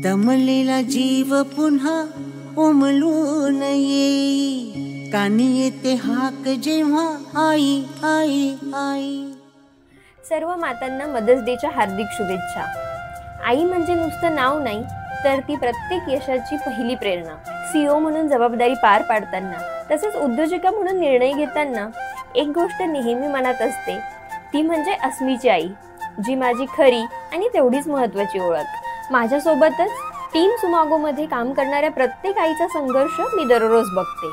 दमलेला जीव पुन्हा उमलून येई, कानी येते हाक जेव्हा आई आई आई। सर्व मातांना मदर्स डेच्या हार्दिक शुभेच्छा। आई म्हणजे नुसतं नाव नाही, तर ती प्रत्येक यशाची पहिली प्रेरणा। CEO म्हणून जबाबदारी पार पाडताना, तसेच उद्योजका म्हणून निर्णय घेताना एक गोष्ट नेहमी मनात असते, ती म्हणजे अस्मीची आई, जी माझी खरी आणि तेवढीच महत्त्वाची ओळख। माझ्यासोबतच टीम सुमागोमध्ये काम करणाऱ्या प्रत्येक आईचा संघर्ष मी दररोज बघते।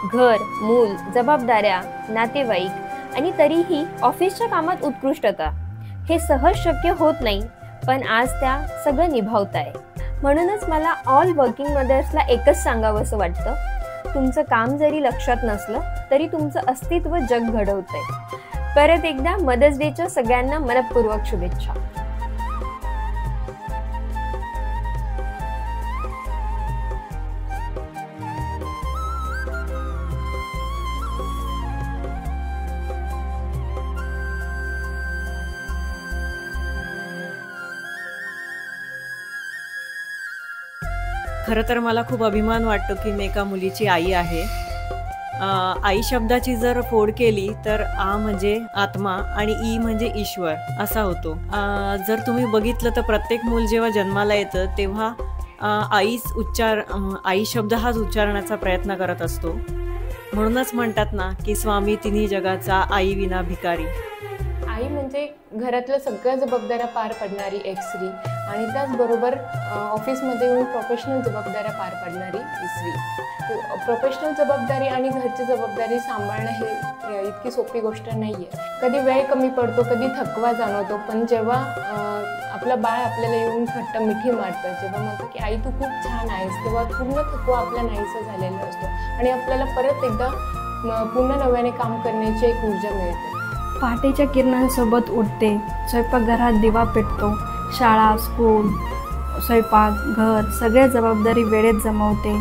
घर, मूल, जबाबदाऱ्या, नातेवाईक आणि तरीही ऑफिसच्या कामात उत्कृष्टता, हे सहज शक्य होत नाही, पण आज त्या सगळं निभावताय। म्हणूनच मला ऑल वर्किंग मदर्सला एकच सांगावंसं वाटतं, तुमचं काम जरी लक्षात नसलं तरी तुमचं अस्तित्व जग घडवतंय। परत एकदा मदर्स डेच्या सगळ्यांना मनपूर्वक शुभेच्छा। खरं तर मला खूप अभिमान वाटतो की मी एका मुलीची आई आहे। आई शब्दाची जर फोड केली तर आ म्हणजे आत्मा आणि ई म्हणजे ईश्वर असा होतो। जर तुम्ही बघितलं तर प्रत्येक मूल जेव्हा जन्माला येतं तेव्हा आई शब्द हाच उच्चारण्याचा प्रयत्न करत असतो। म्हणूनच म्हणतात ना की स्वामी तिन्ही जगाचा आई विना भिकारी। आई म्हणजे घरातल्या सगळ्या जबाबदाऱ्या पार पडणारी एक स्त्री आणि त्याचबरोबर ऑफिसमध्ये येऊन प्रोफेशनल जबाबदाऱ्या पार पाडणारी स्त्री। प्रोफेशनल जबाबदारी आणि घरची जबाबदारी सांभाळणं हे इतकी सोपी गोष्ट नाही आहे। कधी वेळ कमी पडतो, कधी थकवा जाणवतो, पण जेव्हा आपलं बाळ आपल्याला येऊन घट्ट मिठी मारतं, जेव्हा म्हणतो की आई तू खूप छान आहेस, तेव्हा पूर्ण थकवा आपला नाहीसा झालेला असतो आणि आपल्याला परत एकदा पुन्हा नव्याने काम करण्याची एक ऊर्जा मिळते। पहाटेच्या किरणांसोबत उठते, स्वयंपाकघरात दिवा पेटतो, शाळा, स्कूल, स्वयंपाक, घर सगळ्या जबाबदारी वेळेत जमवते।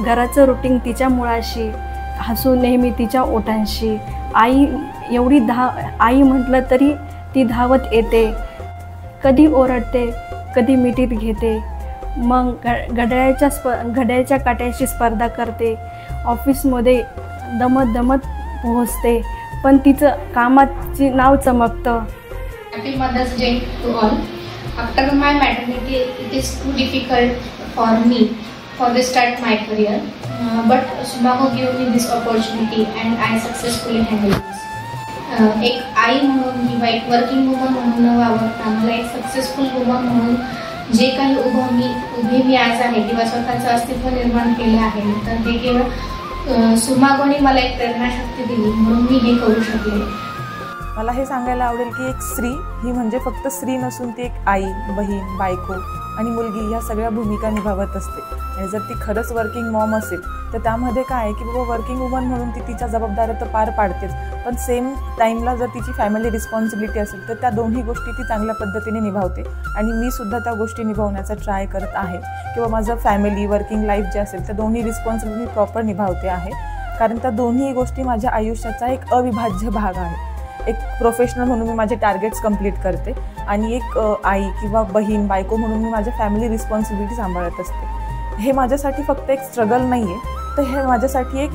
घराचं रुटीन तिच्या मुळाशी, हसू नेहमी तिच्या ओठांशी। आई आई म्हटलं तरी ती धावत येते, कधी ओरडते, कधी मिठीत घेते, मग घड्याळ्याच्या काट्याशी स्पर्धा करते, ऑफिसमध्ये दमत पोहोचते, पण तिचं कामाची नाव चमकतं। Happy Mother's Day to all. After my maternity, it is too difficult for me for to start my career, but Sumago gave me this opportunity and I successfully handled this. एक आई म्हणून किंवा एक वर्किंग वुमन म्हणून वावरता मला एक successful woman म्हणून जे काही उभे मी आज आहे किंवा स्वतःचं अस्तित्व निर्माण केलं आहे, तर ते केवळ सुमागोने मला एक प्रेरणाशक्ती दिली म्हणून मी हे करू शकले। मला हे सांगायला आवडेल की एक स्त्री ही म्हणजे फक्त स्त्री नसून ती एक आई, बहीण, बायको आणि मुलगी या सगळ्या भूमिका निभावत असते। आणि जर ती खरंच वर्किंग मॉम असेल तर त्यामध्ये काय आहे की बाबा वर्किंग वुमन म्हणून ती तिच्या जबाबदाऱ्या तर पार पाडतेच, पण सेम टाईमला जर तिची फॅमिली रिस्पॉन्सिबिलिटी असेल तर त्या दोन्ही गोष्टी ती चांगल्या पद्धतीने निभावते। आणि मी सुद्धा त्या गोष्टी निभावण्याचा ट्राय करत आहे किंवा माझं फॅमिली वर्किंग लाईफ जे असेल त्या दोन्ही रिस्पॉन्सिबिलिटी प्रॉपर निभावते आहे, कारण त्या दोन्ही गोष्टी माझ्या आयुष्याचा एक अविभाज्य भाग आहे। एक प्रोफेशनल म्हणून मी माझे टार्गेट्स कंप्लीट करते आणि एक आई किंवा बहीण, बायको म्हणून मी माझ्या फॅमिली रिस्पॉन्सिबिलिटी सांभाळत असते। हे माझ्यासाठी फक्त एक स्ट्रगल नाही आहे, तर हे माझ्यासाठी एक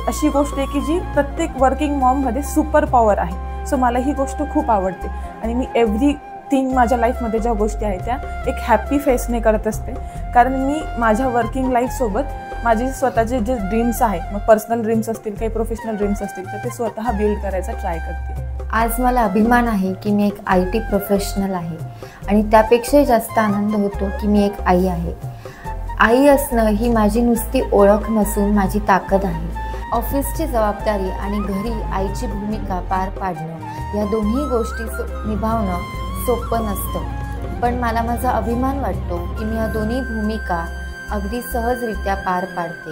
अशी गोष्ट आहे की जी प्रत्येक वर्किंग मॉममध्ये सुपर पॉवर आहे। सो मला ही गोष्ट खूप आवडते आणि मी एव्हरीथिंग माझ्या लाईफमध्ये ज्या गोष्टी आहेत त्या एक हॅपी फेसने करत असते, कारण मी माझ्या वर्किंग लाईफसोबत माझे स्वतःचे जे ड्रीम्स आहेत, मग पर्सनल ड्रीम्स असतील काही प्रोफेशनल ड्रीम्स असतील, तर ते स्वतः बिल्ड करायचा ट्राय करते। आज मला अभिमान आहे की मी एक IT प्रोफेशनल आहे आणि त्यापेक्षाही जास्त आनंद होतो की मी एक आई आहे। आई असणं ही माझी नुसती ओळख नसून माझी ताकद आहे। ऑफिसची जबाबदारी आणि घरी आईची भूमिका पार पाडणं या दोन्ही गोष्टी निभावणं सोपं नसतं, पण मला माझा अभिमान वाटतो की मी या दोन्ही भूमिका अगदी सहजरित्या पार पाडते।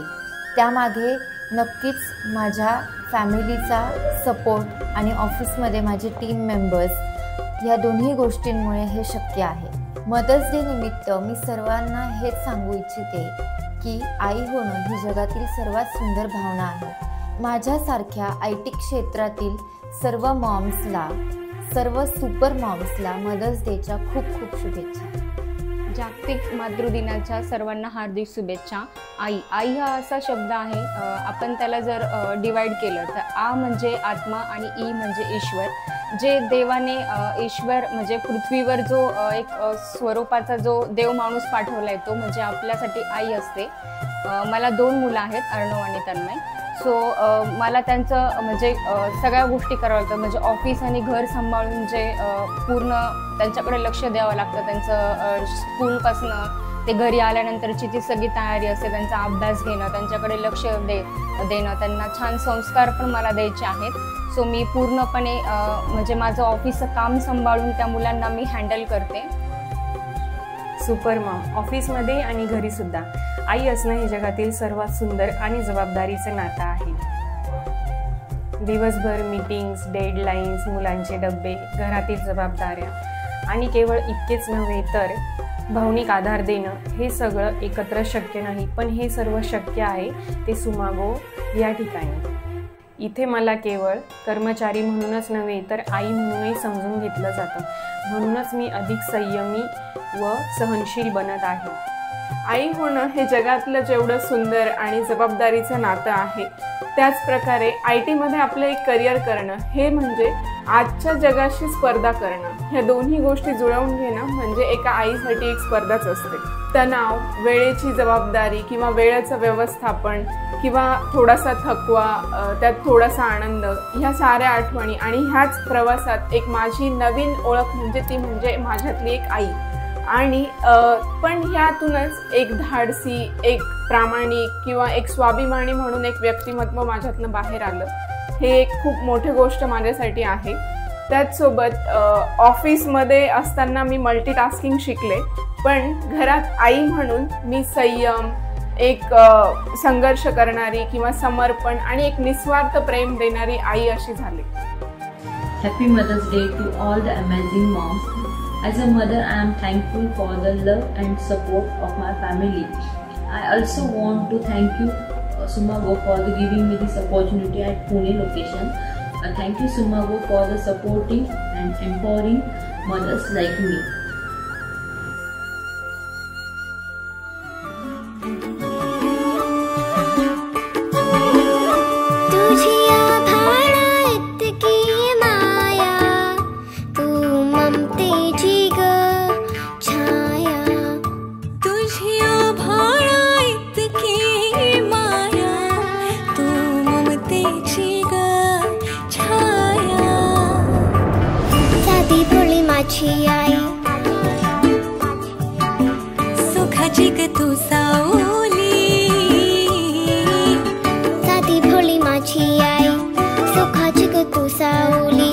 त्यामागे नक्कीच माझ्या फॅमिलीचा सपोर्ट आणि ऑफिसमध्ये माझे टीम मेंबर्स या दोन्ही गोष्टींमुळे हे शक्य आहे। मदर्स डे निमित्त मी सर्वांना हेच सांगू इच्छिते की आई होणं ही जगातील सर्वात सुंदर भावना आहे। माझ्यासारख्या IT क्षेत्रातील सर्व मॉम्सला सर्व सुपर मॉम्सला मदर्स डेच्या खूप खूप शुभेच्छा. जागतिक मातृदिनाच्या सर्वांना हार्दिक शुभेच्छा. आई हा असा शब्द आहे, आपण त्याला जर डिवाइड केलं तर आ म्हणजे आत्मा आणि ई म्हणजे ईश्वर. जे देवाने ईश्वर म्हणजे पृथ्वीवर जो एक स्वरूपाचा जो देव माणूस पाठवला आहे तो म्हणजे आपल्यासाठी आई असते. मला 2 मुलं आहेत, अर्णव आणि तन्मय. सो मला त्यांचं म्हणजे सगळ्या गोष्टी कराव्या लागतात. म्हणजे ऑफिस आणि घर सांभाळून जे पूर्ण त्यांच्याकडे लक्ष द्यावं लागतं. त्यांचं स्कूलपासनं ते घरी आल्यानंतरची जी सगळी तयारी असते, त्यांचा अभ्यास घेणं, त्यांच्याकडे लक्ष देणं, त्यांना छान संस्कार पण मला द्यायचे आहेत. सो मी पूर्णपणे म्हणजे माझं ऑफिसचं काम सांभाळून त्या मुलांना मी हँडल करते. सुपर मॉम ऑफिसमध्ये आणि घरीसुद्धा आई असणं हे जगातील सर्वात सुंदर आणि जबाबदारीचं नातं आहे. दिवसभर मीटिंग्स, डेडलाईन्स, मुलांचे डबे, घरातील जबाबदाऱ्या आणि केवळ इतकेच नव्हे तर भावनिक आधार देणं हे सगळं एकत्र शक्य नाही. पण हे सर्व शक्य आहे ते सुमागो या ठिकाणी. इथे मला केवळ कर्मचारी म्हणूनच नव्हे तर आई म्हणूनही समजून घेतलं जातं. म्हणूनच मी अधिक संयमी व सहनशील बनत आहे. आई होणं हे जगातलं जेवढं सुंदर आणि जबाबदारीचं नातं आहे, त्याच प्रकारे IT मध्ये आपलं एक करिअर करणं हे म्हणजे आजच्या जगाशी स्पर्धा करणं. ह्या दोन्ही गोष्टी जुळवून घेणं म्हणजे एका आईसाठी एक स्पर्धाच असते. तणाव, वेळेची जबाबदारी किंवा वेळेचं व्यवस्थापन किंवा थोडासा थकवा, त्यात थोडासा आनंद, ह्या साऱ्या आठवणी आणि ह्याच प्रवासात एक माझी नवीन ओळख म्हणजे ती म्हणजे माझ्यातली एक आई. आणि पण ह्यातूनच एक धाडसी, एक प्रामाणिक किंवा एक स्वाभिमानी म्हणून एक व्यक्तिमत्व माझ्यातनं बाहेर आलं. हे एक खूप मोठी गोष्ट माझ्यासाठी आहे. त्याचसोबत ऑफिसमध्ये असताना मी मल्टीटास्किंग शिकले, पण घरात आई म्हणून मी संयम, एक संघर्ष करणारी किंवा समर्पण आणि एक निस्वार्थ प्रेम देणारी आई अशी झाली. Happy Mother's Day to all the amazing moms. As a mother, I am thankful for the love and support of my family. I also want to thank you, Sumago, for giving me this opportunity at Pune location. Thank you, Sumago, for the supporting and empowering mothers like me. सुखाची ग तू सावली, साधी भोळी माझी आई, सुखाची ग तू सावली.